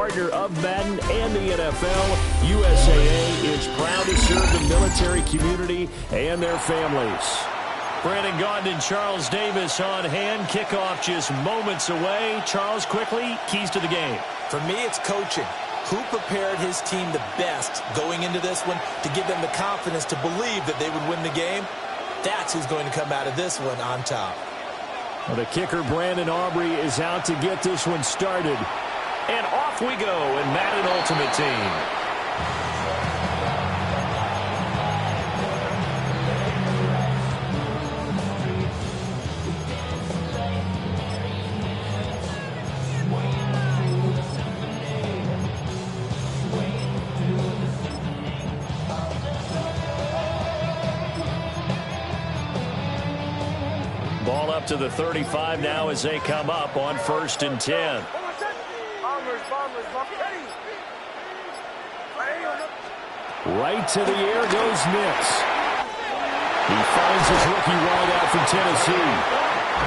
partner of Madden and the NFL, USAA is proud to serve the military community and their families. Brandon Gaudin and Charles Davis on hand. Kickoff just moments away. Charles, quickly, keys to the game. For me, it's coaching. Who prepared his team the best going into this one to give them the confidence to believe that they would win the game? That's who's going to come out of this one on top. Well, the kicker, Brandon Aubrey, is out to get this one started. And off we go in Madden Ultimate Team. Ball up to the 35 now as they come up on 1st and 10. Right to the air goes Nix. He finds his rookie wideout from Tennessee.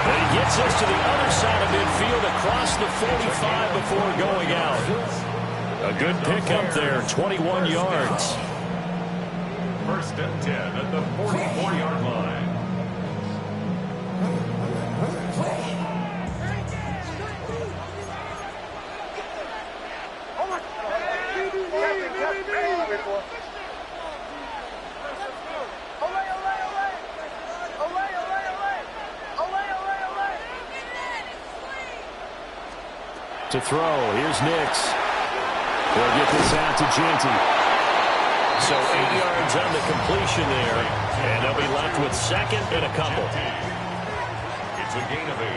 And he gets us to the other side of midfield across the 45 before going out. A good pickup there, 21 yards. 1st and 10 at the 44-yard line. To throw, here's Nix. They'll get this out to Jeanty. So 8 yards on the completion there, and they'll be left with 2nd and a couple. It's a gain of 8.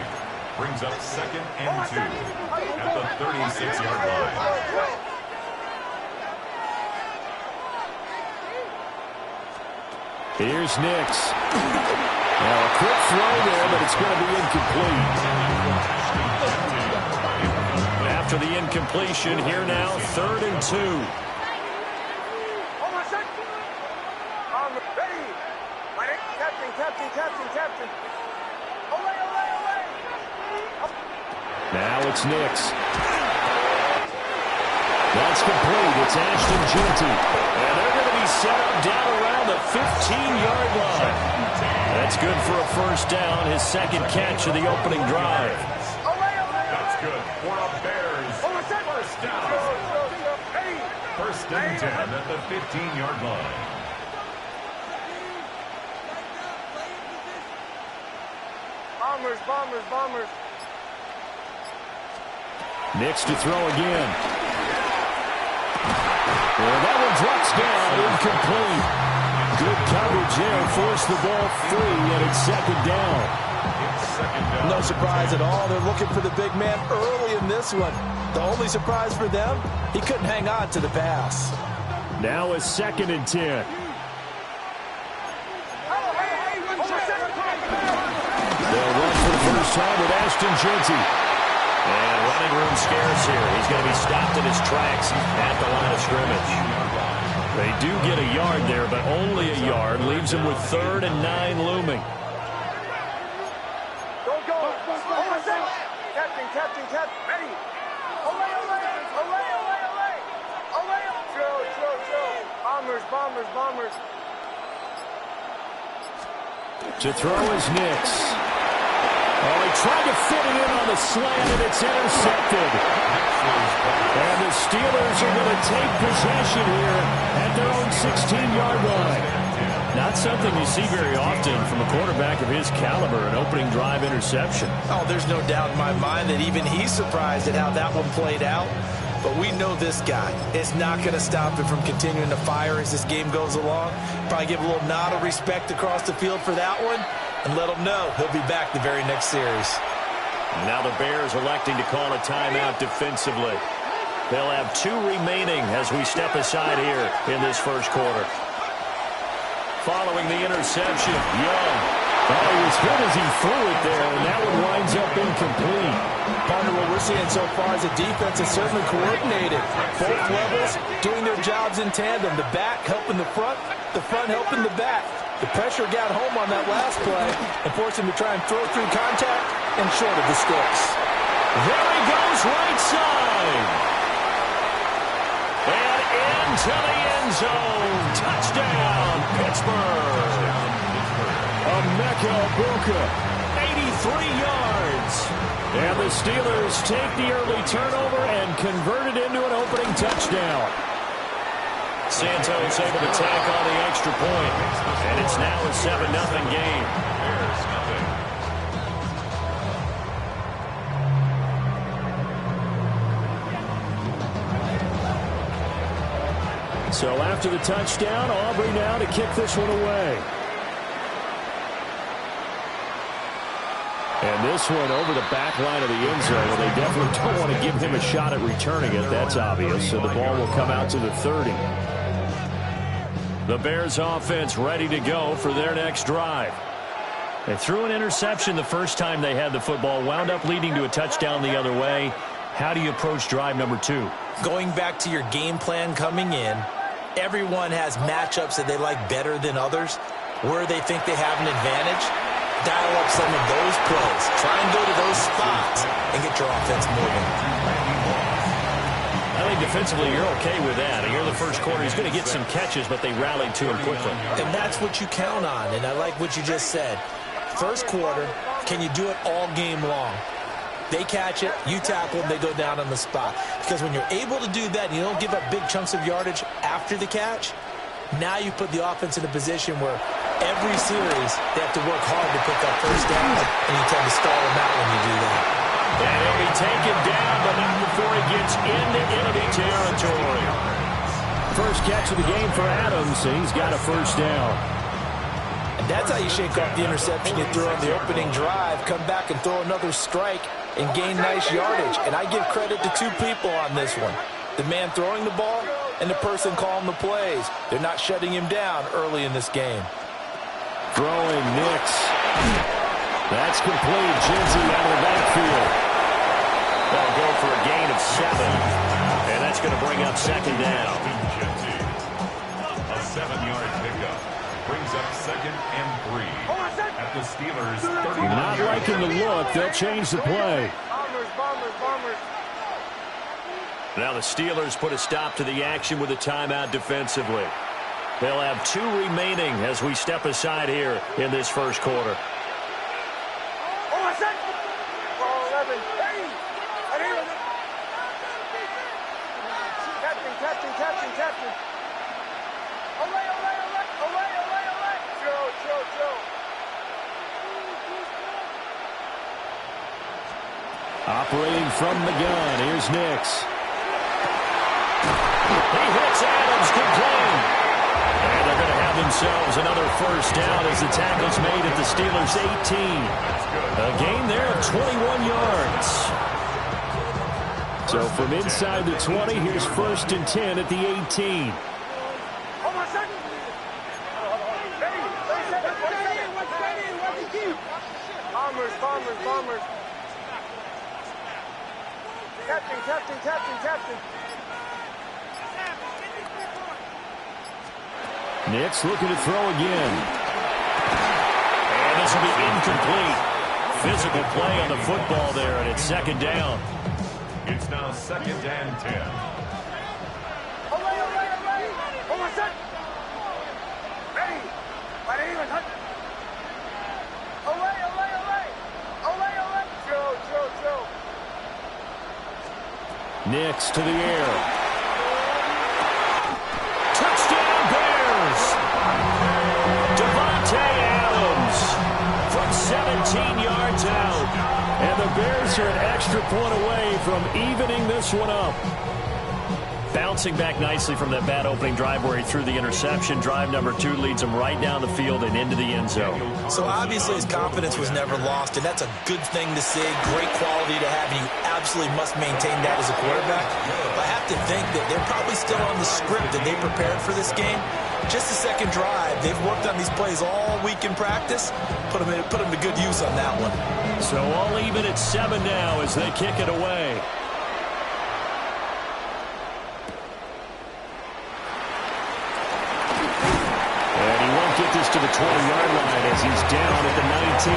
Brings up 2nd and 2 at the 36-yard line. Here's Nix. Now a quick throw there, but it's going to be incomplete. After the incompletion, here now, 3rd and 2. Now it's Nix. That's complete. It's Ashton Jeanty. And they're going to be set up down around the 15-yard line. That's good for a 1st down, his 2nd catch of the opening drive. That's good for a Bears 1st down. 1st and 10 at the 15-yard line. Bombers. Nix to throw again. Well, that one drops down, incomplete. Good coverage there, forced the ball free, and it's 2nd down. No surprise at all. They're looking for the big man early in this one. The only surprise for them, he couldn't hang on to the pass. Now a 2nd and 10. They'll run for the 1st time with Ashton Jeanty. And running room scarce here. He's going to be stopped in his tracks at the line of scrimmage. They do get a yard there, but only a yard. Leaves him with 3rd and 9 looming. Captain, ready. Bombers. To throw is Nix. Oh, he tried to fit it in on the slant, and it's intercepted. And the Steelers are going to take possession here at their own 16-yard line. Not something you see very often from a quarterback of his caliber, an opening drive interception. Oh, there's no doubt in my mind that even he's surprised at how that one played out. But we know this guy is not going to stop him from continuing to fire as this game goes along. Probably give a little nod of respect across the field for that one and let him know he'll be back the very next series. Now the Bears electing to call a timeout defensively. They'll have 2 remaining as we step aside here in this 1st quarter. Following the interception, Young. Oh, he was hit as he threw it there, and that one winds up incomplete. Partner, what we're seeing so far is the defense is certainly coordinated. Both levels doing their jobs in tandem. The back helping the front helping the back. The pressure got home on that last play and forced him to try and throw through contact and short of the sticks. There he goes, right side. into the end zone. Touchdown, Pittsburgh. Emeka Egbuka, 83 yards. And the Steelers take the early turnover and convert it into an opening touchdown. Santos able to tack on the extra point. And it's now a 7-0 game. So after the touchdown, Aubrey now to kick this one away. And this one over the back line of the end zone. Well, they definitely don't want to give him a shot at returning it. That's obvious. So the ball will come out to the 30. The Bears offense ready to go for their next drive. They threw an interception the first time they had the football, wound up leading to a touchdown the other way. How do you approach drive number 2? Going back to your game plan coming in, everyone has matchups that they like better than others, where they think they have an advantage. Dial up some of those plays. Try and go to those spots and get your offense moving. I think defensively you're okay with that. Here in the first quarter, he's going to get some catches, but they rallied to him quickly. And that's what you count on, and I like what you just said. First quarter, can you do it all game long? They catch it, you tackle them, they go down on the spot. Because when you're able to do that and you don't give up big chunks of yardage after the catch, now you put the offense in a position where every series they have to work hard to pick up first down, and you tend to stall them out when you do that. And he'll be taken down, but not before he gets into enemy territory. First catch of the game for Adams, and he's got a first down. And that's how you shake off the interception you threw on the opening drive, come back and throw another strike and gain nice yardage. And I give credit to two people on this one. The man throwing the ball and the person calling the plays. They're not shutting him down early in this game. Throwing Nix. That's complete. Jinzy out of the backfield. They'll go for a gain of 7. And that's going to bring up second down. A 7-yard pickup. Brings up 2nd and 3 at the Steelers' 30. Not liking the look. They'll change the play. Bombers. Now the Steelers put a stop to the action with a timeout defensively. They'll have 2 remaining as we step aside here in this first quarter. Captain. Operating from the gun, here's Nix. He hits Adams, good play. And they're going to have themselves another first down as the tackle's made at the Steelers' 18. A gain there of 21 yards. So from inside the 20, here's 1st and 10 at the 18. Bombers. Captain. Nix looking to throw again. And this will be incomplete. Physical play on the football there, and it's 2nd down. It's now 2nd and 10. Nix to the air. Touchdown Bears! Davante Adams from 17 yards out. And the Bears are an extra point away from evening this one up. Bouncing back nicely from that bad opening drive where he threw the interception. Drive number 2 leads him right down the field and into the end zone. So obviously his confidence was never lost, and that's a good thing to see. Great quality to have, and you absolutely must maintain that as a quarterback. But I have to think that they're probably still on the script that they prepared for this game. Just the second drive. They've worked on these plays all week in practice. Put them to good use on that one. So all even at 7 now as they kick it away. Get this to the 20-yard line as he's down at the 19.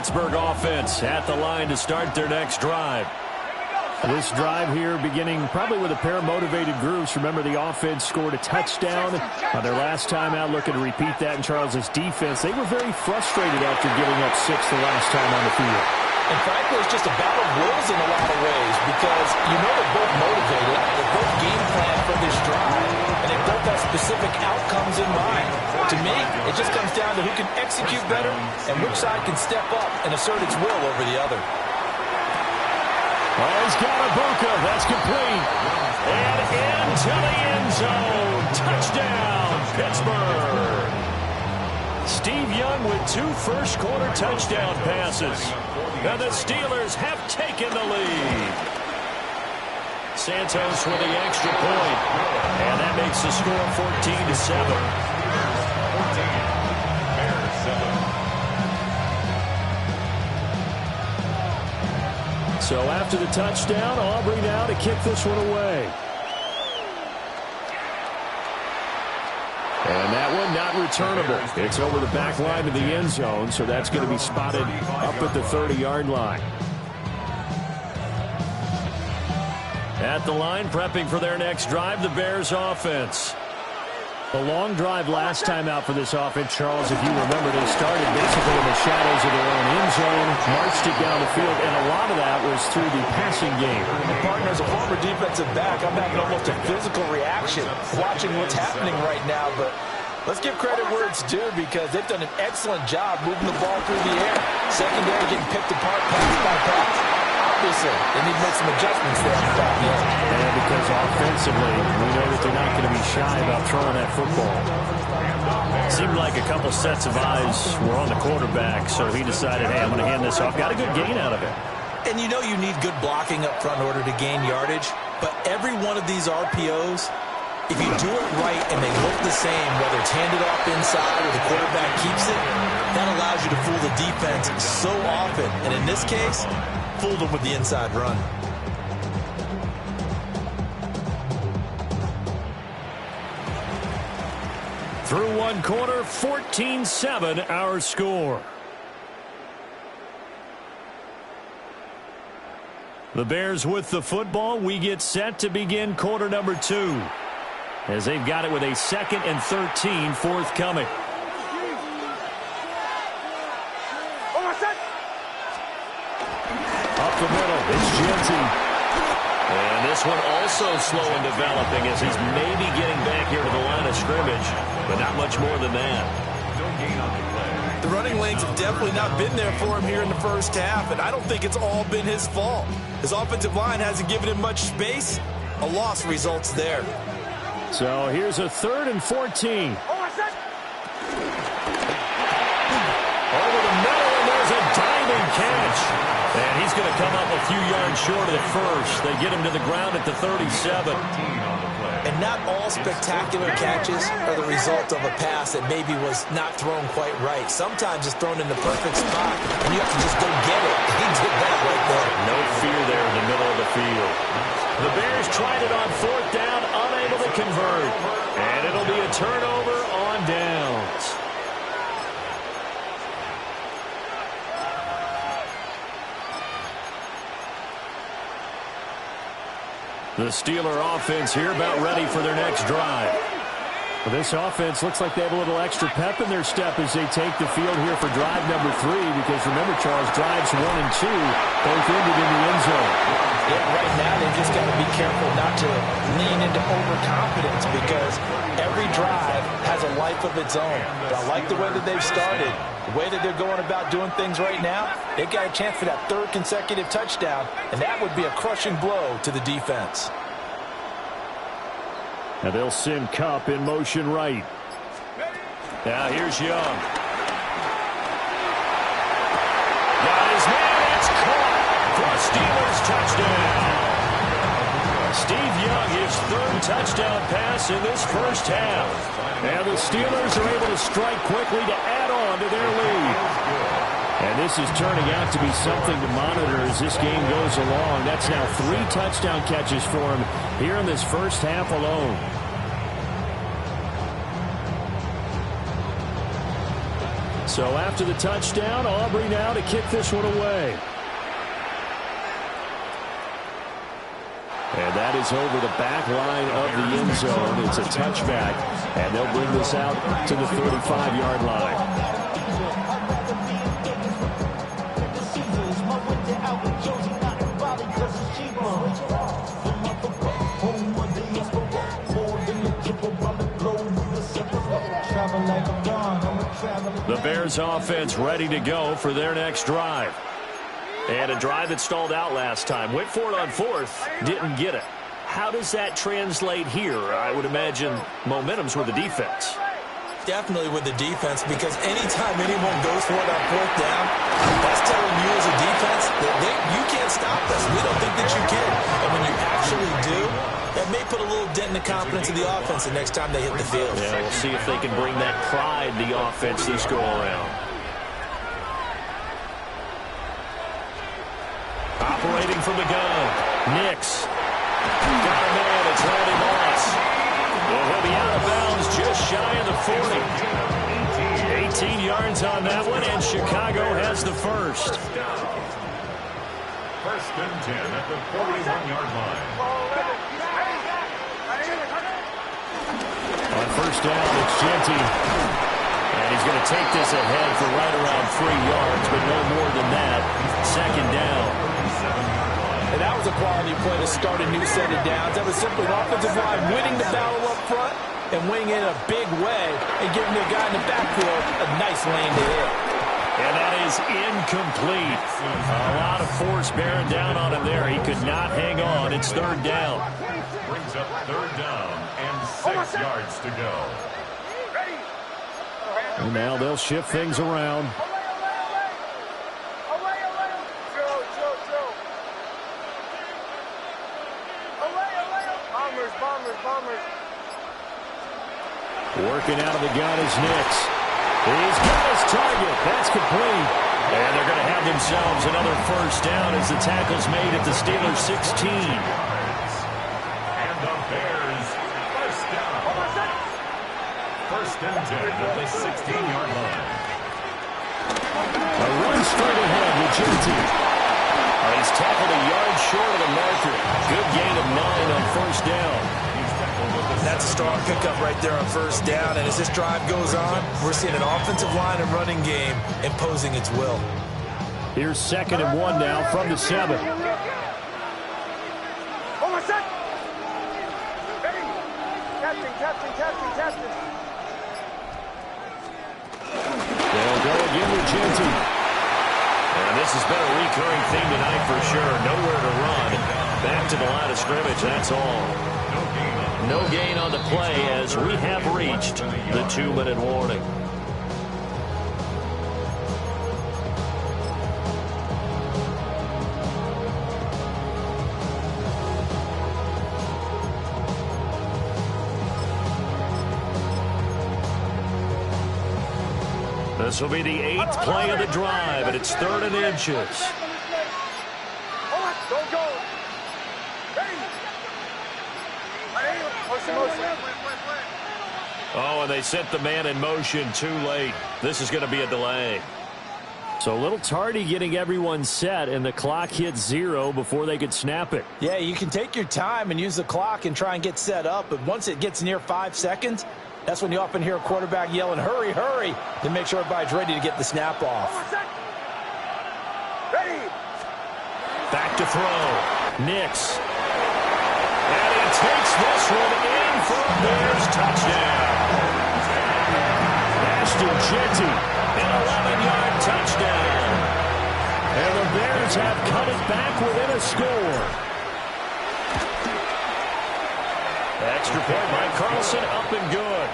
Pittsburgh offense at the line to start their next drive. This drive here beginning probably with a pair of motivated groups. Remember, the offense scored a touchdown on their last time out, looking to repeat that in Charles's defense. They were very frustrated after giving up 6 the last time on the field. And frankly, it's just a battle of wills in a lot of ways because you know they're both motivated. They both game plan for this drive, and they both have specific outcomes in mind. To me, it just comes down to who can execute better and which side can step up and assert its will over the other. Oh, he's got Ibuka. That's complete. And into the end zone. Touchdown, Pittsburgh. Steve Young with 2 first-quarter touchdown passes. And the Steelers have taken the lead. Santos with the extra point. And that makes the score 14-7. 14, Bears 7. So after the touchdown, Aubrey now to kick this one away. And that one not returnable. It's over the back line of the end zone, so that's going to be spotted up at the 30-yard line. At the line, prepping for their next drive, the Bears offense. A long drive last time out for this offense, Charles. If you remember, they started basically in the shadows of their own end zone, marched it down the field, and a lot of that was through the passing game. And partner, as a former defensive back, I'm having almost a physical reaction watching what's happening right now. But let's give credit where it's due because they've done an excellent job moving the ball through the air. Secondary getting picked apart pass by pass. Obviously, they need to make some adjustments there at the back end. And because offensively, we know that they're not going to be shy about throwing that football. Seemed like a couple sets of eyes were on the quarterback, so he decided, hey, I'm going to hand this off. Got a good gain out of it. And you know you need good blocking up front in order to gain yardage, but every one of these RPOs, if you do it right and they look the same, whether it's handed off inside or the quarterback keeps it, that allows you to fool the defense so often. And in this case, fooled them with the inside run. Through one quarter, 14-7 our score. The Bears with the football. We get set to begin quarter number 2. As they've got it with a 2nd and 13 forthcoming. Up the middle, it's Genty. And this one also slow in developing as he's maybe getting back here to the line of scrimmage, but not much more than that. No gain on the play. The running lanes have definitely not been there for him here in the first half, and I don't think it's all been his fault. His offensive line hasn't given him much space. A loss results there. So here's a 3rd and 14. Over the middle, and there's a diving catch. And he's going to come up a few yards short of the first. They get him to the ground at the 37. And not all spectacular catches are the result of a pass that maybe was not thrown quite right. Sometimes it's thrown in the perfect spot, and you have to just go get it. He did that right there. No fear there in the middle of the field. The Bears tried it on 4th down, unable to convert. And it'll be a turnover on downs. The Steeler offense here about ready for their next drive. Well, this offense looks like they have a little extra pep in their step as they take the field here for drive number 3, because remember, Charles, drives 1 and 2 both ended in the end zone. Yeah, right now they've just got to be careful not to lean into overconfidence because every drive has a life of its own. But I like the way that they've started, the way that they're going about doing things right now. They've got a chance for that 3rd consecutive touchdown, and that would be a crushing blow to the defense. Now they'll send Kupp in motion right. Now here's Young. Got his man. It's caught for a Steelers touchdown. Steve Young, his 3rd touchdown pass in this first half. And the Steelers are able to strike quickly to add on to their lead. And this is turning out to be something to monitor as this game goes along. That's now 3 touchdown catches for him here in this first half alone. So after the touchdown, Aubrey now to kick this one away. And that is over the back line of the end zone. It's a touchback, and they'll bring this out to the 35-yard line. The Bears offense ready to go for their next drive. And a drive that stalled out last time. Went for it on fourth, didn't get it. How does that translate here? I would imagine momentum's with the defense. Definitely with the defense, because anytime anyone goes for it on fourth down, that's telling you as a defense that you can't stop us. We don't think that you can. And when you actually do, that may put a little dent in the confidence of the offense the next time they hit the field. Yeah, we'll see if they can bring that pride to the offense this go around. Operating from the gun, Nix. Got a man, it's Randy Moss. He'll be out of bounds just shy of the 40. 18 yards on that one, and Chicago has the first. First and 10 at the 41-yard line. On first down, it's Genty. And he's going to take this ahead for right around 3 yards, but no more than that. Second down. And that was a quality play to start a new set of downs. That was simply an offensive line winning the battle up front and winning it in a big way and giving the guy in the backfield a nice lane to hit. And that is incomplete. A lot of force bearing down on him there. He could not hang on. It's third down. Brings up third down and 6 yards to go. And now they'll shift things around. Bombers. Working out of the gun is Nix. He's got his target. That's complete. And they're going to have themselves another first down as the tackle's made at the Steelers' 16. And the Bears first down. First and 10 at the 16-yard line. A run straight ahead with Genty. He's tackled a yard short of the marker. Good gain of 9 on first down. That's a strong pickup right there on first down. And as this drive goes on, we're seeing an offensive line and running game imposing its will. Here's 2nd and 1 now from the 7. Captain. They'll go again with Genty. And this has been a recurring theme tonight for sure. Nowhere to run. Back to the line of scrimmage, that's all. No gain on the play as we have reached the 2-minute warning. This will be the 8th play of the drive, and it's 3rd and inches. Oh, and they sent the man in motion too late. This is going to be a delay. So a little tardy getting everyone set, and the clock hit 0 before they could snap it. Yeah, you can take your time and use the clock and try and get set up, but once it gets near 5 seconds, that's when you often hear a quarterback yelling, hurry, hurry, to make sure everybody's ready to get the snap off. Back to throw. Nix. And he takes this one in for a Bears touchdown. Ashton Genty, an 11-yard touchdown. And the Bears have cut it back within a score. Extra point by Carlson, up and good.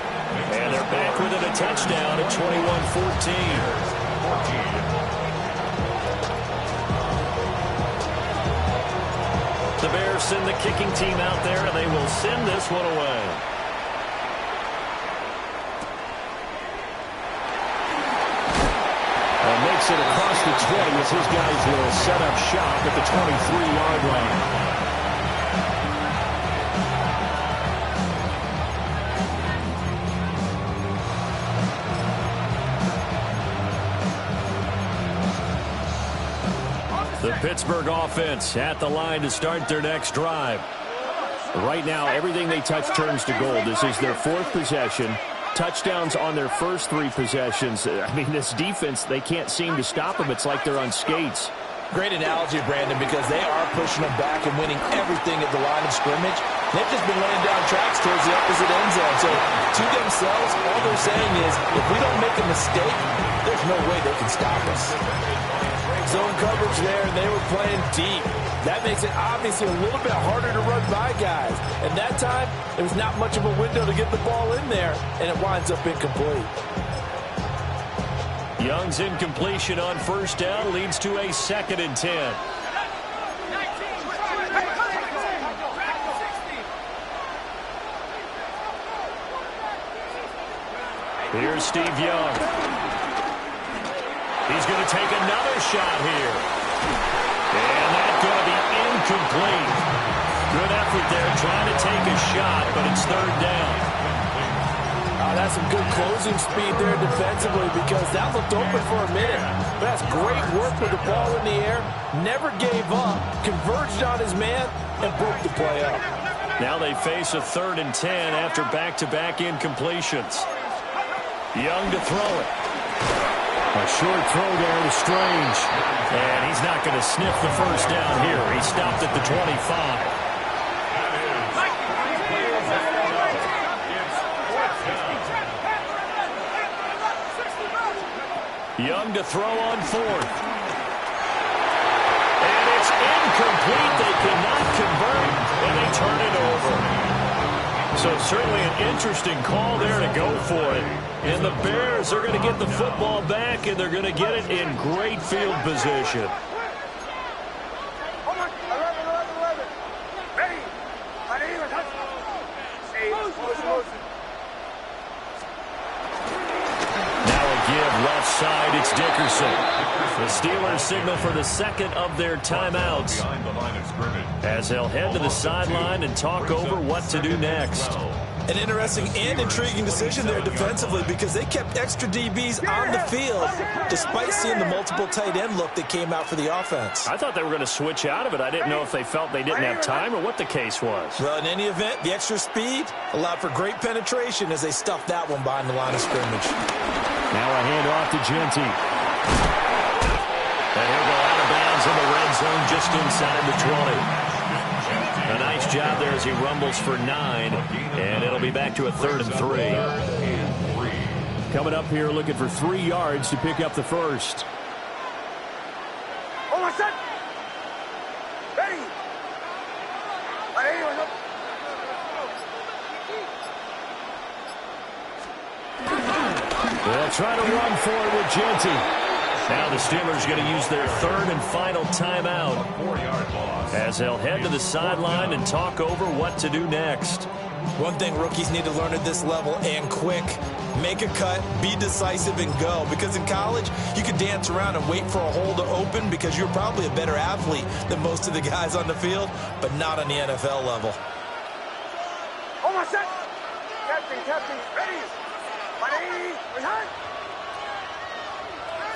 And they're back within a touchdown at 21-14. The Bears send the kicking team out there, and they will send this one away. And makes it across the 20 as his guys will set up shop at the 23-yard line. Pittsburgh offense at the line to start their next drive. Right now, everything they touch turns to gold. This is their 4th possession. Touchdowns on their first 3 possessions. I mean, this defense, they can't seem to stop them. It's like they're on skates. Great analogy, Brandon, because they are pushing them back and winning everything at the line of scrimmage. They've just been laying down tracks towards the opposite end zone. So to themselves, all they're saying is, if we don't make a mistake, there's no way they can stop us. Zone coverage there, and they were playing deep. That makes it obviously a little bit harder to run by guys. And that time, there was not much of a window to get the ball in there, and it winds up incomplete. Young's incompletion on first down leads to a 2nd and 10. Here's Steve Young. He's going to take another shot here. And that's going to be incomplete. Good effort there trying to take a shot, but it's 3rd down. That's some good closing speed there defensively because that looked open for a minute. But that's great work with the ball in the air. Never gave up, converged on his man, and broke the play up. Now they face a 3rd and 10 after back-to-back incompletions. Young to throw it. A short throw there to Strange. And he's not going to sniff the first down here. He stopped at the 25. Young to throw on 4th. And it's incomplete. They cannot convert, and they turn it over. So certainly an interesting call there to go for it. And the Bears are going to get the football back, and they're going to get it in great field position. Left side, it's Dickerson. The Steelers signal for the 2nd of their timeouts as they'll head to the sideline and talk over what to do next. An interesting and intriguing decision there defensively because they kept extra DBs on the field despite seeing the multiple tight end look that came out for the offense. I thought they were going to switch out of it. I didn't know if they felt they didn't have time or what the case was. Well, in any event, the extra speed allowed for great penetration as they stuffed that one behind the line of scrimmage. Now a handoff to Genty. And he'll go out of bounds in the red zone just inside the 20. A nice job there as he rumbles for 9. And it'll be back to a 3rd and 3. Coming up here looking for 3 yards to pick up the first. They'll try to run for it with Genty. Now the Steelers going to use their 3rd and final timeout as they'll head to the sideline and talk over what to do next. One thing rookies need to learn at this level and quick. Make a cut, be decisive, and go. Because in college, you can dance around and wait for a hole to open because you're probably a better athlete than most of the guys on the field, but not on the NFL level. Almost set. Captain, ready. Ready, behind.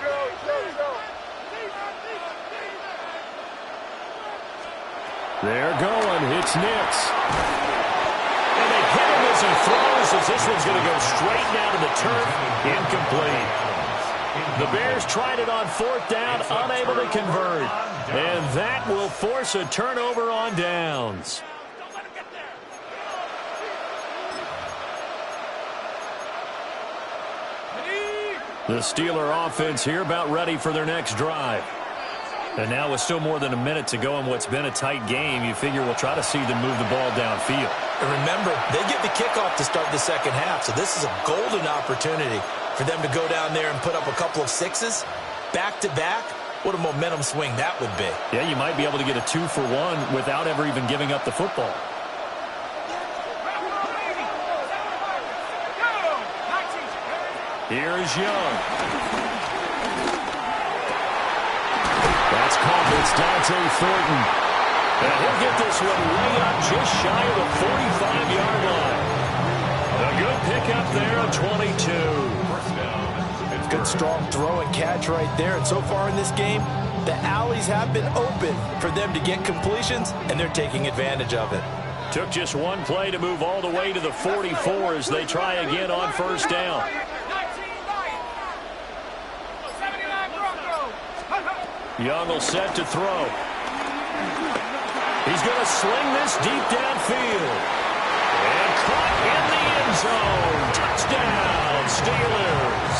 Go. They're going. It's Nix. And they hit him as he throws as this one's going to go straight down to the turf. Incomplete. The Bears tried it on 4th down, unable to convert. And that will force a turnover on downs. The Steeler offense here about ready for their next drive. And now with still more than a minute to go in what's been a tight game, you figure we'll try to see them move the ball downfield. And remember, they get the kickoff to start the second half, so this is a golden opportunity for them to go down there and put up a couple of 6s back-to-back. What a momentum swing that would be. Yeah, you might be able to get a 2-for-1 without ever even giving up the football. Here's Young. That's caught. It's Dante Thornton. And he'll get this one way up just shy of the 45-yard line. A good pickup there, a 22. Good strong throw and catch right there. And so far in this game, The alleys have been open for them to get completions, and they're taking advantage of it. Took just one play to move all the way to the 44 as they try again on first down. Young will set to throw. He's going to sling this deep downfield. And caught in the end zone. Touchdown, Steelers.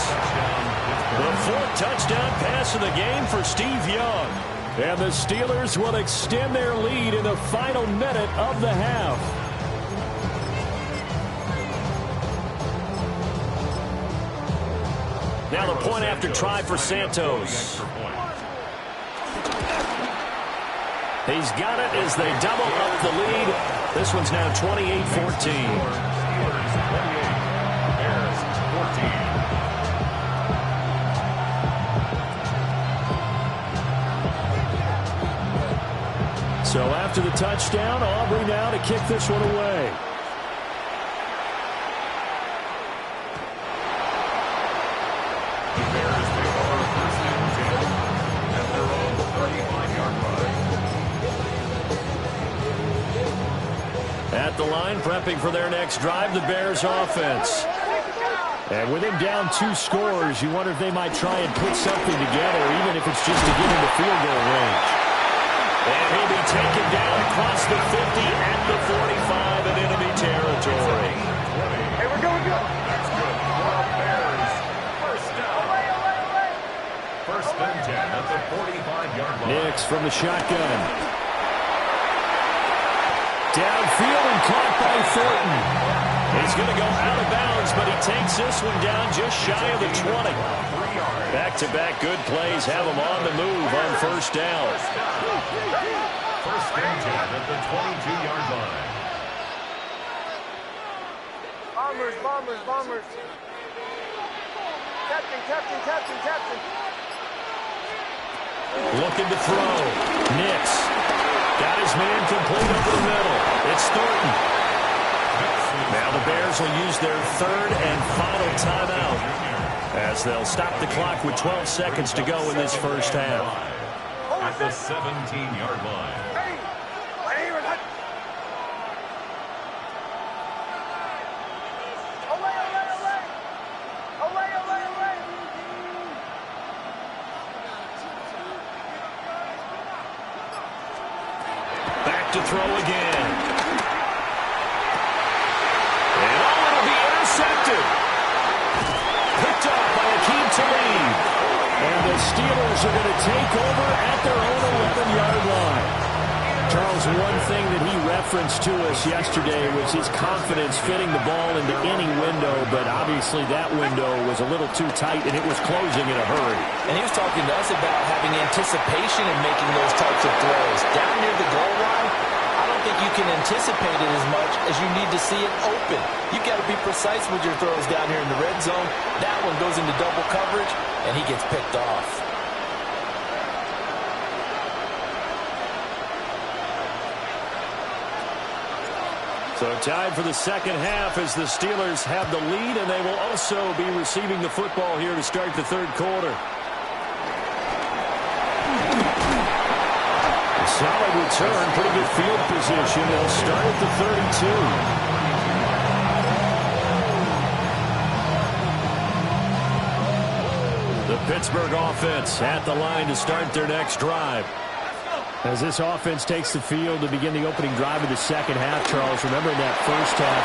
The fourth touchdown pass of the game for Steve Young. And the Steelers will extend their lead in the final minute of the half. Now the point after try for Santos. He's got it as they double up the lead. This one's now 28-14. So after the touchdown, Aubrey now to kick this one away. At the line, prepping for their next drive, the Bears offense. And with him down 2 scores, you wonder if they might try and put something together, even if it's just to get into field goal range. And he'll be taken down across the 50 at the 45 in enemy territory. Hey, we're going good. That's good. Bears. First down. First and 10 at the 45-yard line. Nix from the shotgun. Downfield and caught by Thornton. He's going to go out of bounds, but he takes this one down just shy of the 20. Back-to-back good plays have him on the move on first down. First and 10 at the 22-yard line. Bombers, bombers, bombers. Captain, captain, captain, captain. Looking to throw. Nix. Got his man complete over the middle. It's Thornton. Now the Bears will use their third and final timeout as they'll stop the clock with 12 seconds to go in this first half. At the 17-yard line. Hey, my name is Hut. Away, away, away. Away, away, away. Back to throw again. And oh, it'll be intercepted. Picked up by Akeem Talib. And the Steelers are going to take over at their own 11-yard line. Charles, one thing that he referenced to us yesterday was his confidence fitting the ball into any window, but obviously that window was a little too tight, and it was closing in a hurry. And he was talking to us about having anticipation in making those types of throws. Down near the goal line, I don't think you can anticipate it as much as you need to see it open. You've got to be precise with your throws down here in the red zone. That one goes into double coverage, and he gets picked off. So tied for the second half as the Steelers have the lead, and they will also be receiving the football here to start the third quarter. A solid return, pretty good field position. They'll start at the 32. The Pittsburgh offense at the line to start their next drive. As this offense takes the field to begin the opening drive of the second half, Charles, remember in that first half,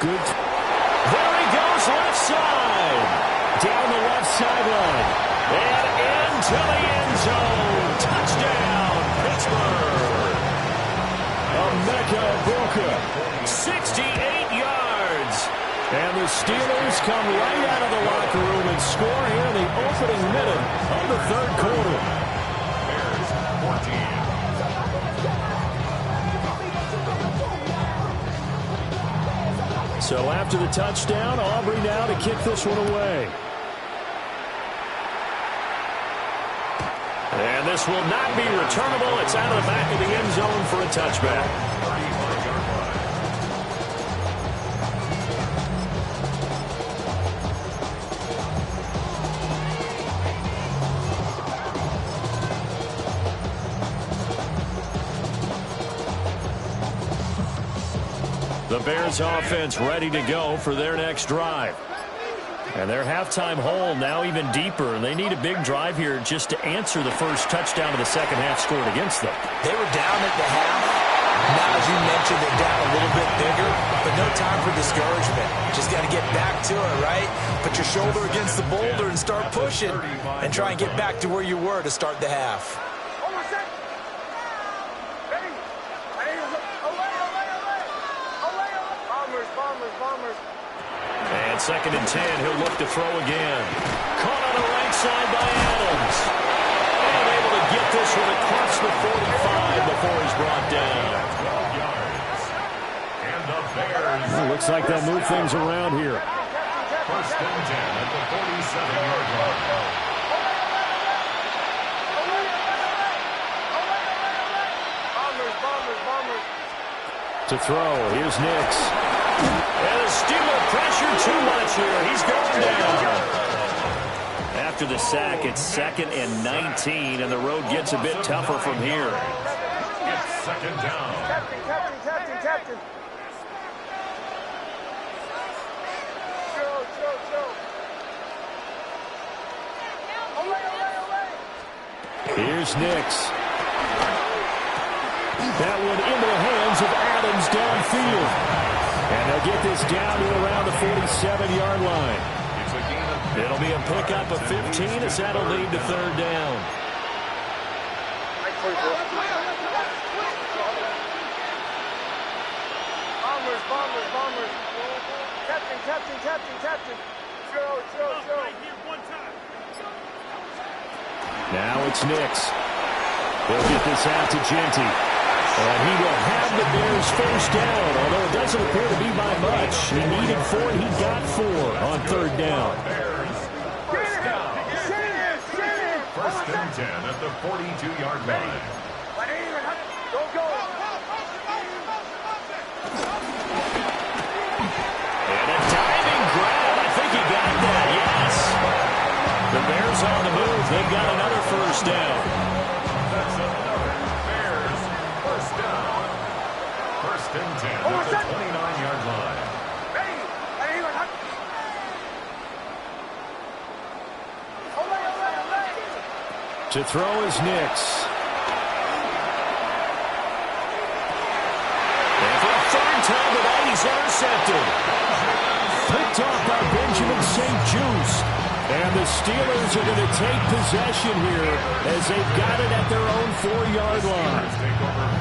good. There he goes, left side. Down the left sideline. And into the end zone. Touchdown, Pittsburgh. Emeka Egbuka, 68 yards. And the Steelers come right out of the locker room and score here in the opening minute of the third quarter. Bears 14. So after the touchdown, Aubrey now to kick this one away. And this will not be returnable. It's out of the back of the end zone for a touchback. 35-yard line. The Bears offense ready to go for their next drive. And their halftime hole now even deeper, and they need a big drive here just to answer the first touchdown of the second half scored against them. They were down at the half. Now, as you mentioned, they're down a little bit bigger, but no time for discouragement. Just got to get back to it, right? Put your shoulder against the boulder and start pushing, and try and get back to where you were to start the half. And 2nd and 10, he'll look to throw again. Caught on the right side by Adams. And able to get this one across the 45 before he's brought down. 12 yards. And the Bears. Well, looks like they'll move things around here. 1st and 10 at the 47-yard line. To throw, here's Nix. And the Steeler pressure too much here. He's going down. After the sack, it's 2nd and 19, and the road gets a bit tougher from here. It's 2nd down. Captain. Here's Nix. That one into the hands of Adams downfield. And they'll get this down to around the 47-yard line. It'll be a pickup of 15 as that'll lead to 3rd down. Bombers. Captain. Show. Now it's Nix. They'll get this out to Genty. And he will have the Bears first down, although it doesn't appear to be by much. He needed 4, he got 4 on 3rd down. Bears. First down. 1st and 10 at the 42-yard line. Go. And a diving grab. I think he got that, yes. The Bears on the move. They've got another first down. That's another Bears first down. 1st and 10 at the 29-yard line. To throw is Nix. And for a 3rd time tonight, he's intercepted. Picked off by Benjamin St. Juice. And the Steelers are going to take possession here as they've got it at their own 4-yard line.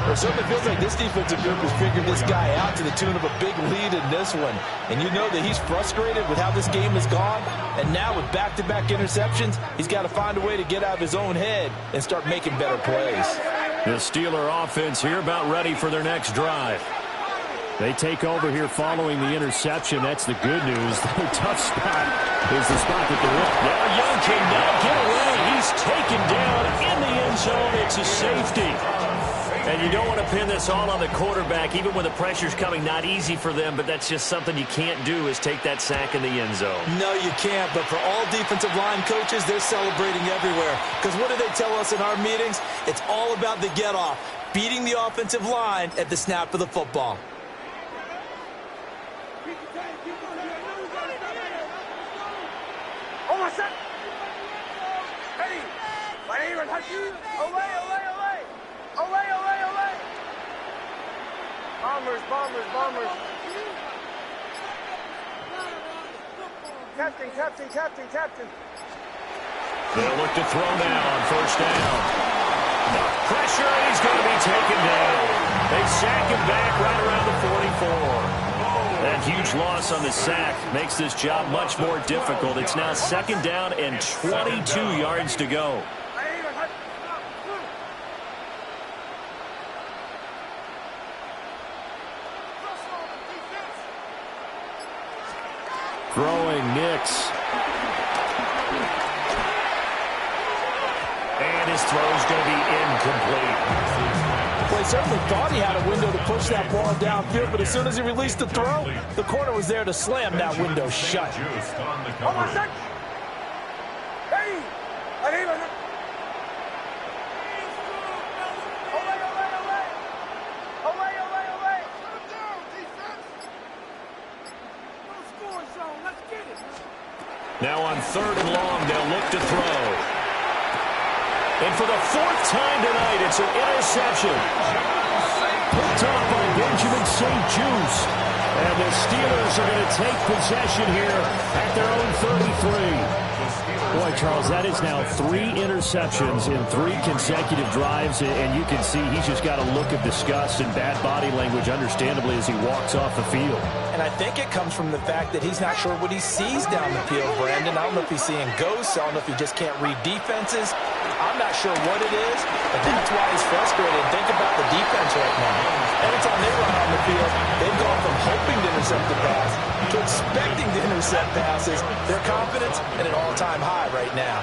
It certainly feels like this defensive group has figured this guy out to the tune of a big lead in this one. And you know that he's frustrated with how this game has gone. And now with back-to-back interceptions, he's got to find a way to get out of his own head and start making better plays. The Steeler offense here about ready for their next drive. They take over here following the interception. That's the good news. The tough spot is the spot that they're in. Now Young cannot get away. He's taken down in the end zone. It's a safety. And you don't want to pin this all on the quarterback, even when the pressure's coming. Not easy for them, but that's just something you can't do is take that sack in the end zone. No, you can't. But for all defensive line coaches, they're celebrating everywhere. Because what do they tell us in our meetings? It's all about the get-off, beating the offensive line at the snap of the football. Bombers. Captain. They'll look to throw now on 1st down. Pressure, and he's going to be taken down. They sack him back right around the 44. That huge loss on the sack makes this job much more difficult. It's now 2nd down and 22 yards to go. Throwing Nix. And his throw's going to be incomplete. Well, he certainly thought he had a window to push that ball downfield, but as soon as he released the throw, the corner was there to slam that window shut. Now on 3rd and long, they'll look to throw. And for the 4th time tonight, it's an interception. Picked off by Benjamin St-Juste. And the Steelers are going to take possession here at their own 33. Boy, Charles, that is now 3 interceptions in 3 consecutive drives, and you can see he's just got a look of disgust and bad body language, understandably, as he walks off the field. And I think it comes from the fact that he's not sure what he sees down the field, Brandon. I don't know if he's seeing ghosts. I don't know if he just can't read defenses. I'm not sure what it is, but that's why he's frustrated. Think about the defense right now. Every time they run on the field, they've gone from hoping to intercept the pass to expecting to intercept passes. Their confidence at an all-time high right now.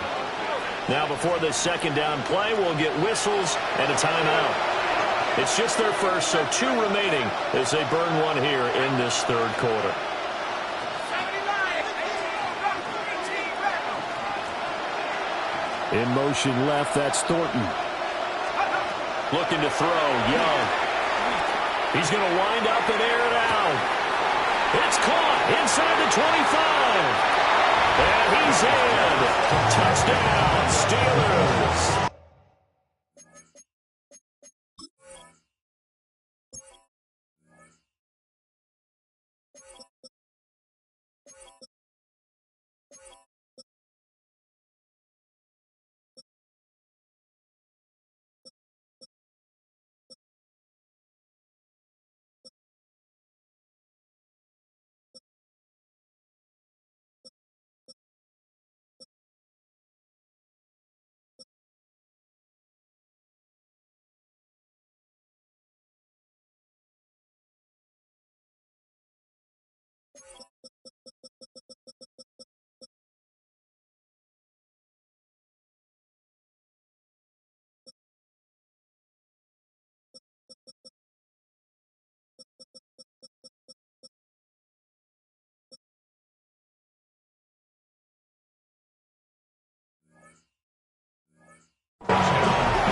Now before this 2nd down play, we'll get whistles and a timeout. It's just their first, so 2 remaining as they burn one here in this 3rd quarter. In motion left, that's Thornton. Looking to throw, Young. He's going to wind up and air it out. It's caught inside the 25. And he's in. Touchdown, Steelers.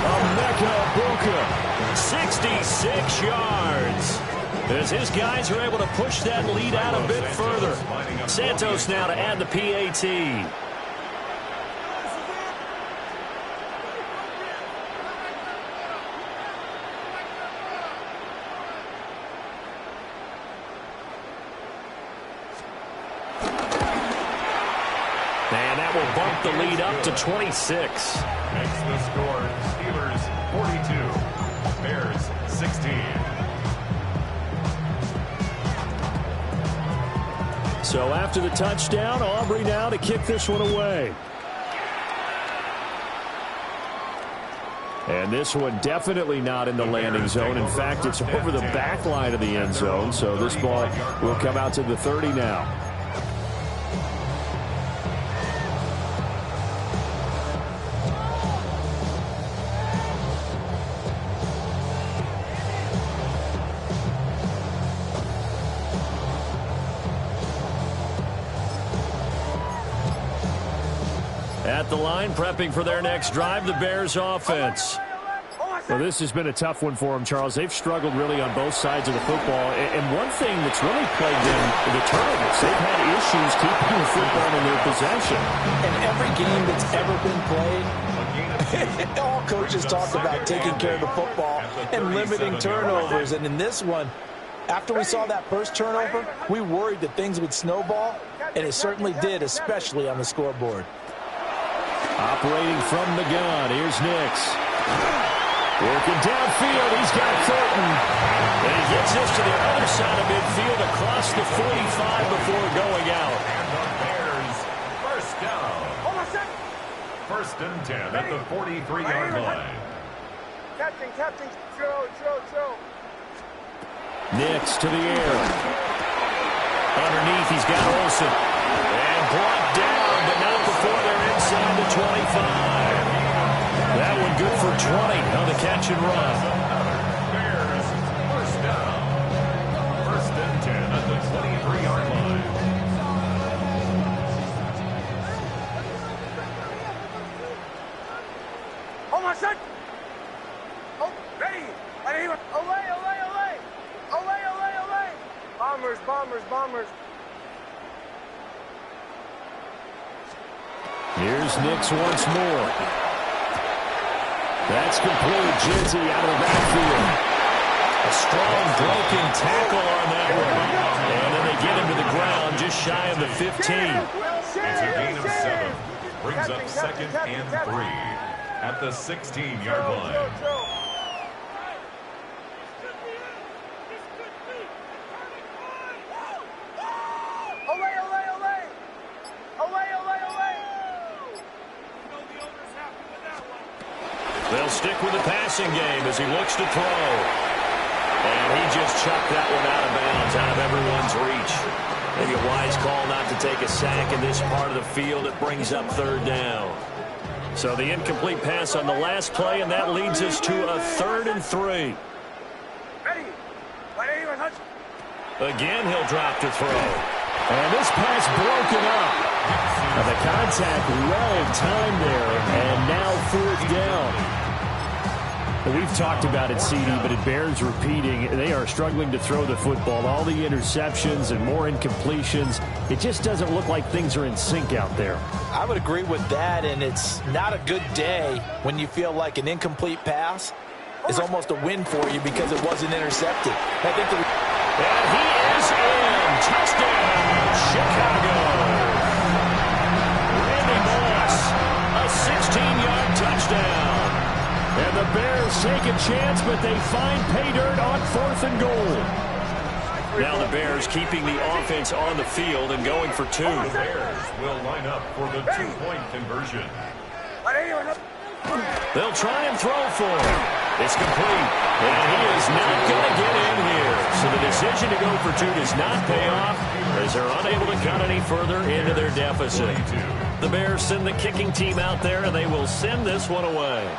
Emeka Egbuka, 66 yards. As his guys are able to push that lead out a bit further. Santos now to add the PAT. And that will bump the lead up to 26. Makes the score Steelers 42, Bears 16. So after the touchdown, Aubrey now to kick this one away. And this one definitely not in the landing zone. In fact, it's over the back line of the end zone. So this ball will come out to the 30 now. At the line, prepping for their next drive, the Bears offense. Well, this has been a tough one for them, Charles. They've struggled really on both sides of the football. And one thing that's really plagued them, the turnovers. They've had issues keeping the football in their possession. In every game that's ever been played, all coaches talk about taking care of the football and limiting turnovers. And in this one, after we saw that first turnover, we worried that things would snowball, and it certainly did, especially on the scoreboard. Operating from the gun, here's Nix. Working downfield, he's got Thornton. And he gets this to the other side of midfield across the 45 before going out. And the Bears, first down. First and 10 at the 43-yard line. Captain, Joe. Nix to the air. Underneath, he's got Olsen. And brought down, but not before they're inside the 25. That one good for 20 on the catch and run. Bears, first down. First and 10 at the 23-yard line. Oh, my son! Oh, hey! Olay! Bombers! Here's Nix once more. That's complete. Jizzy out of the backfield. A strong broken tackle on that one. And then they get him to the ground just shy of the 15. It's a gain of 7. Brings up 2nd and 3 at the 16-yard line. They'll stick with the passing game as he looks to throw. And he just chucked that one out of bounds, out of everyone's reach. Maybe a wise call not to take a sack in this part of the field. It brings up 3rd down. So the incomplete pass on the last play, and that leads us to a 3rd and 3. Again, he'll drop to throw. And this pass broken up. Now the contact well timed there, and now 4th down. We've talked about it, CD, but it bears repeating. They are struggling to throw the football. All the interceptions and more incompletions. It just doesn't look like things are in sync out there. I would agree with that, and it's not a good day when you feel like an incomplete pass is almost a win for you because it wasn't intercepted. I think and he is in. Touchdown, Chicago. Randy Moss, a 16-yard touchdown. And the Bears take a chance, but they find pay dirt on 4th and goal. Now the Bears keeping the offense on the field and going for 2. The Bears will line up for the 2-point conversion. They'll try and throw for him. It's complete. And he is not going to get in here. So the decision to go for 2 does not pay off as they're unable to cut any further into their deficit. The Bears send the kicking team out there, and they will send this one away.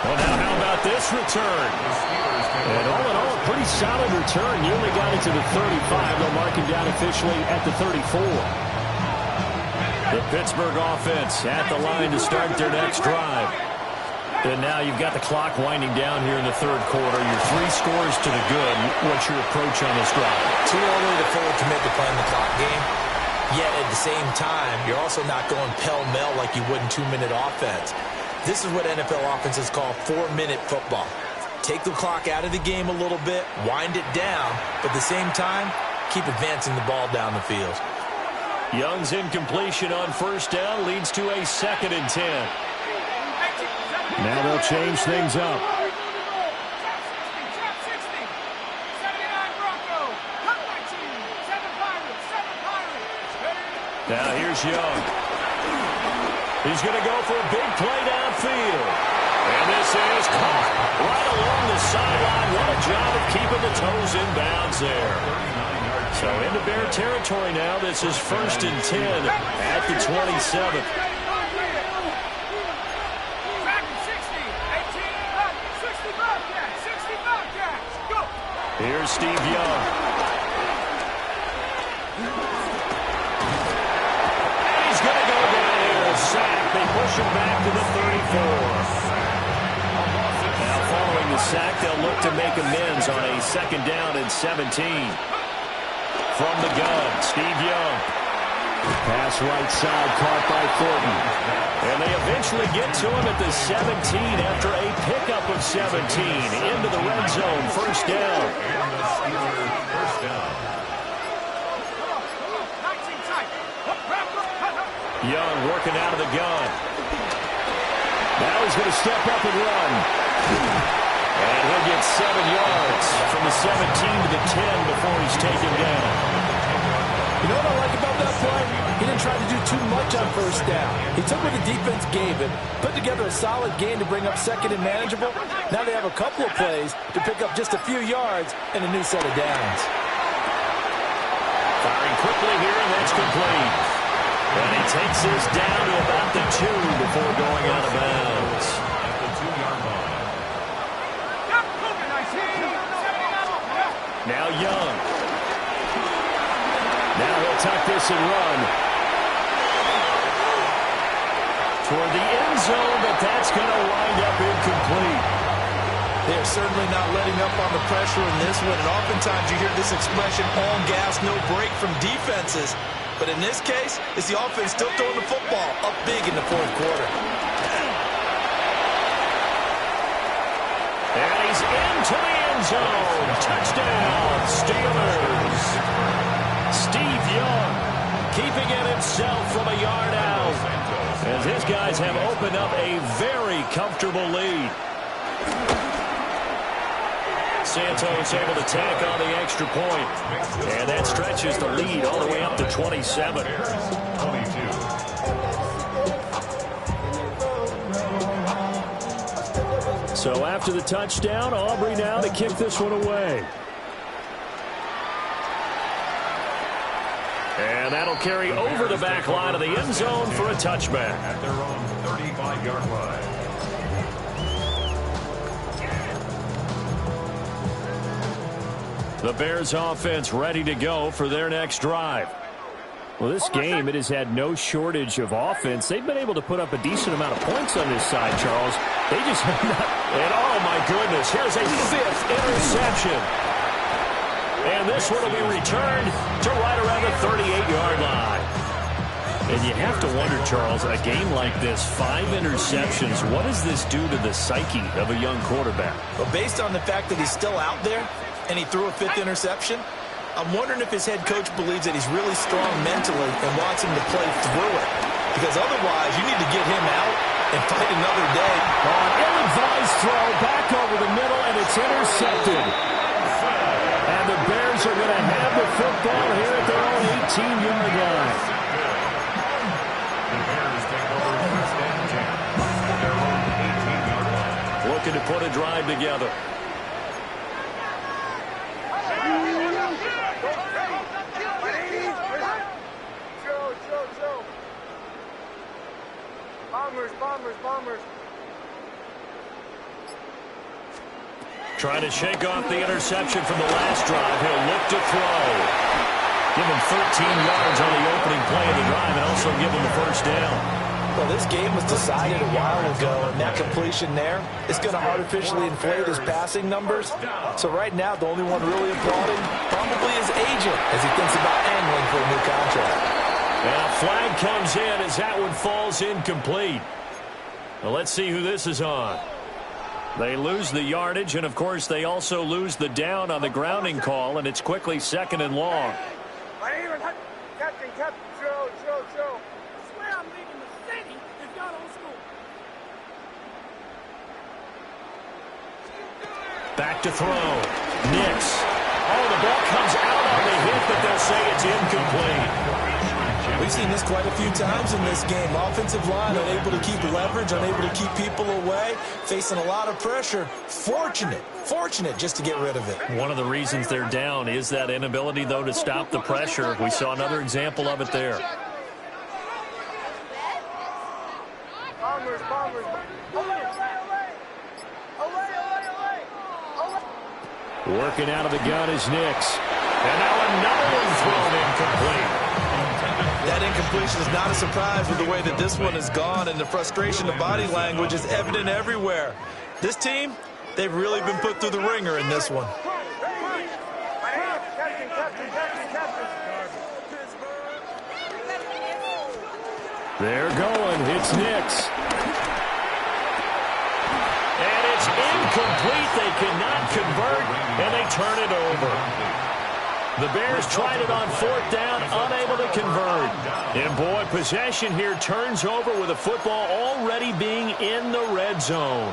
Well, now how about this return? And all in all, a pretty solid return. You only got it to the 35. They'll mark him down officially at the 34. The Pittsburgh offense at the line to start their next drive. And now you've got the clock winding down here in the 3rd quarter. Your 3 scores to the good. What's your approach on this drive? too early to fully commit to playing the clock game. Yet at the same time, you're also not going pell-mell like you would in 2-minute offense. This is what NFL offenses call 4-minute football. Take the clock out of the game a little bit, wind it down, but at the same time, keep advancing the ball down the field. Young's incompletion on 1st down leads to a 2nd and 10. Now they'll change things up. Now here's Young. He's going to go for a big play downfield. And this is caught right along the sideline. What a job of keeping the toes in bounds there. So into Bear territory now. This is 1st and 10 at the 27th. Here's Steve Young. He's going to go down here. A sack. They push him back to the 34. Now following the sack, they'll look to make amends on a 2nd down and 17. From the gun, Steve Young. Pass right side, caught by Thornton. And they eventually get to him at the 17 after a pickup of 17 into the red zone. 1st down. And the Steelers' 1st down. Young working out of the gun. Now he's going to step up and run. And he'll get 7 yards from the 17 to the 10 before he's taken down. You know what I like about that play? He didn't try to do too much on 1st down. He took what the defense gave him, put together a solid game to bring up 2nd and manageable. Now they have a couple of plays to pick up just a few yards and a new set of downs. Firing quickly here, and that's complete. And he takes this down to about the 2 before going out of bounds. At the 2-yard line. Now Young. Now he'll tuck this and run. Toward the end zone, but that's going to wind up incomplete. They they're certainly not letting up on the pressure in this one. And oftentimes you hear this expression, all gas, no break from defenses. But in this case, it's the offense still throwing the football up big in the fourth quarter. And he's into the end zone. Touchdown, Steelers. Steve Young keeping it himself from a yard out. As his guys have opened up a very comfortable lead. Santos able to tack on the extra point. And that stretches the lead all the way up to 27. So after the touchdown, Aubrey now to kick this one away. And that'll carry over the back line of the end zone for a touchback. At their own 35-yard line. The Bears offense ready to go for their next drive. Well, this game, it has had no shortage of offense. They've been able to put up a decent amount of points on this side, Charles. They just have not. And oh, my goodness, here's a fifth interception. And this one will be returned to right around the 38-yard line. And you have to wonder, Charles, a game like this, 5 interceptions, what does this do to the psyche of a young quarterback? Well, based on the fact that he's still out there and he threw a 5th interception, I'm wondering if his head coach believes that he's really strong mentally and wants him to play through it. Because otherwise, you need to get him out and fight another day. On ill-advised throw back over the middle, and it's intercepted. And the Bears are going to have the football here at their own 18-yard line. The Bears take over first and 10 at their own 18-yard line. Looking to put a drive together. Bombers. Trying to shake off the interception from the last drive. He'll look to throw. Give him 13 yards on the opening play of the drive and also give him the first down. Well, this game was decided a while ago, and that completion there is going to artificially inflate his passing numbers. So right now, the only one really applauding probably his agent as he thinks about angling for a new contract. And a flag comes in as that one falls incomplete. Well, let's see who this is on. They lose the yardage, and, of course, they also lose the down on the grounding call, and it's quickly 2nd and long. Captain, Joe. I swear I'm leaving the city if y'all don't score. Back to throw. Nix. Oh, the ball comes out on the hit, but they'll say it's incomplete. We've seen this quite a few times in this game. Offensive line unable to keep leverage, unable to keep people away, facing a lot of pressure. Fortunate just to get rid of it. One of the reasons they're down is that inability, though, to stop the pressure. We saw another example of it there. Bombers. Working out of the gun is Nix. And now another one thrown incomplete. That incompletion is not a surprise with the way that this one has gone, and the frustration, the body language is evident everywhere. This team, they've really been put through the ringer in this one. They're going. It's Nix. And it's incomplete. They cannot convert, and they turn it over. The Bears tried it on 4th down, unable to convert. And, boy, possession here turns over with the football already being in the red zone.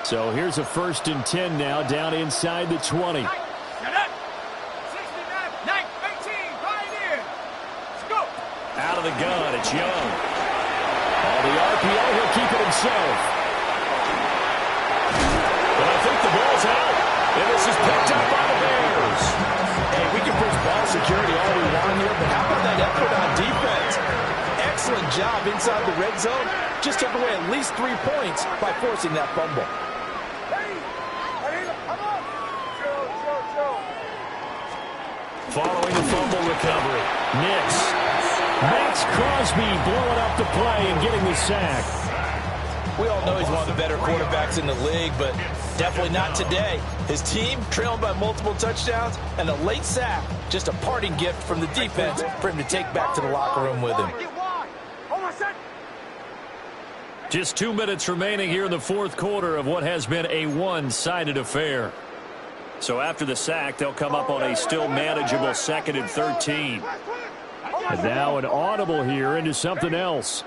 So here's a 1st and 10 now, down inside the 20. Out of the gun, it's Young. On the RPO, he'll keep it himself. But I think the ball's out. And this is picked up by the Bears. Hey, we can push ball security all we want here, but how about that effort on defense? Excellent job inside the red zone. Just took away at least 3 points by forcing that fumble. Following the fumble recovery, Nix. Max Crosby blowing up the play and getting the sack. We all know he's one of the better quarterbacks in the league, but definitely not today. His team trailing by multiple touchdowns and a late sack. Just a parting gift from the defense for him to take back to the locker room with him. Just 2 minutes remaining here in the fourth quarter of what has been a one-sided affair. So after the sack, they'll come up on a still manageable 2nd and 13. And now an audible here into something else.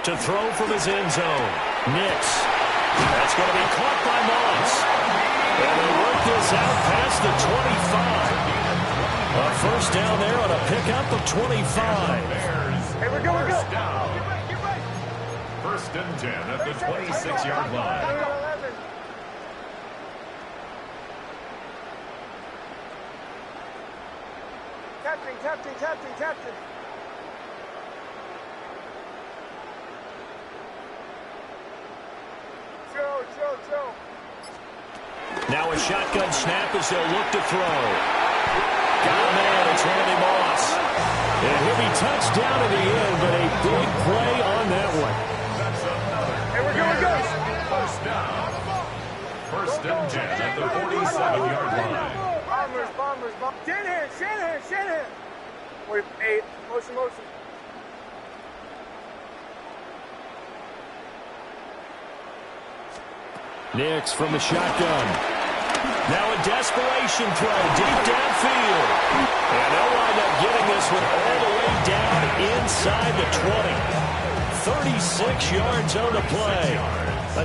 To throw from his end zone. Nix. That's going to be caught by Moss. And they work this out past the 25. A first down there on a pickup of 25. Hey, we're going to go. First and 10 at the 26-yard line. Captain. Joe. Now a shotgun snap as they'll look to throw. Got a man, it's Randy Moss. And he'll be touched down at the end, but a big play on that one. Hey, we're going, guys. First down. First and 10 at the 47-yard line. Bombers. Shanahan. Wait, 8. Motion. Nix from the shotgun. Now a desperation throw deep downfield. And they'll wind up getting this one all the way down inside the 20. 36 yards on the play.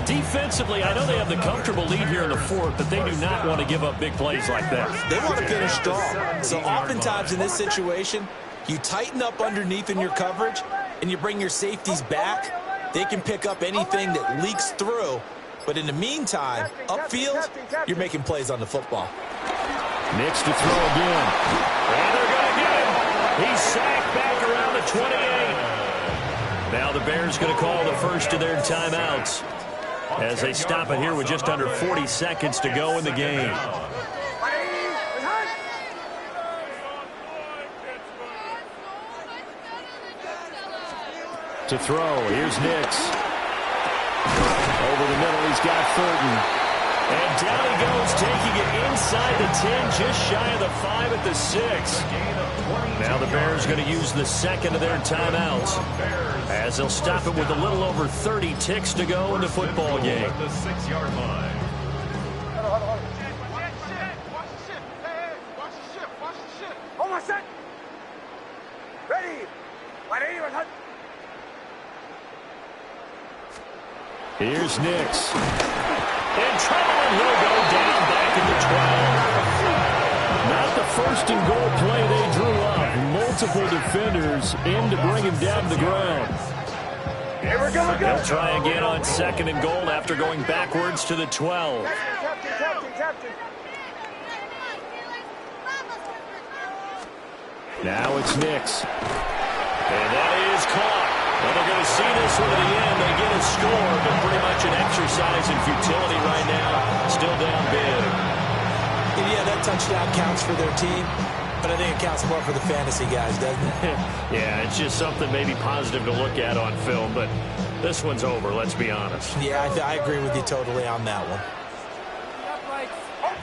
Defensively, I know they have the comfortable lead here in the fourth, but they do not want to give up big plays like that. They want to finish strong. So oftentimes in this situation, you tighten up underneath in your coverage, and you bring your safeties back. They can pick up anything that leaks through. But in the meantime, upfield, you're making plays on the football. Nix to throw again. And they're going to get him. He's sacked back around the 28. Now the Bears going to call the first of their timeouts as they stop it here with just under 40 seconds to go in the game. To throw, here's Nix. Over the middle, he's got Fulton. And down he goes, taking it inside the 10, just shy of the 5 at the 6. Now the Bears going to use the second of their timeouts as they'll stop it with a little over 30 ticks to go in the football game. The 6-yard line. Hold on a sec. Ready. Here's Nix. And trouble, and he'll go down back in the 12. Not the first and goal play they drew up. Multiple defenders in to bring him down to the ground. Here we go. They'll try again on 2nd and goal after going backwards to the 12. Captain. Now it's Nix. And that is caught. Well, they're going to see this one at the end. They get a score, but pretty much an exercise in futility right now. Still down big. And yeah, that touchdown counts for their team, but I think it counts more for the fantasy guys, doesn't it? Yeah, it's just something maybe positive to look at on film, but this one's over, let's be honest. Yeah, I agree with you totally on that one.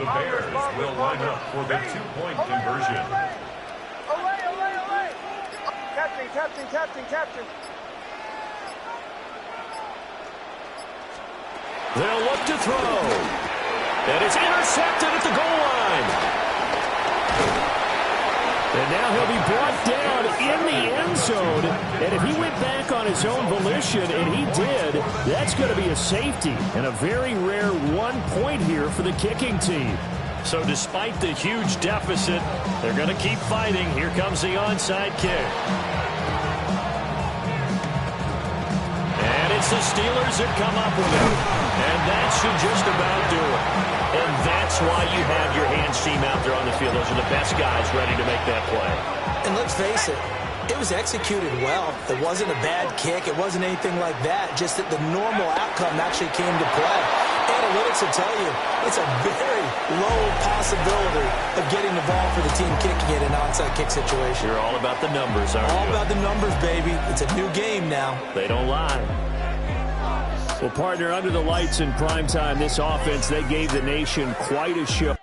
The Bears will line up for the two-point conversion. Captain. They'll look to throw. And it's intercepted at the goal line. And now he'll be brought down in the end zone. And if he went back on his own volition, and he did, that's going to be a safety. And a very rare 1 point here for the kicking team. So despite the huge deficit, they're going to keep fighting. Here comes the onside kick. And it's the Steelers that come up with it. And that should just about do it. And that's why you have your hands team out there on the field. Those are the best guys ready to make that play. And let's face it, it was executed well. It wasn't a bad kick. It wasn't anything like that. Just that the normal outcome actually came to play. And analytics will tell you it's a very low possibility of getting the ball for the team kicking it in an onside kick situation. You're all about the numbers, aren't you? All about the numbers, baby. It's a new game now. They don't lie. Well, partner, under the lights in primetime, this offense, they gave the nation quite a show.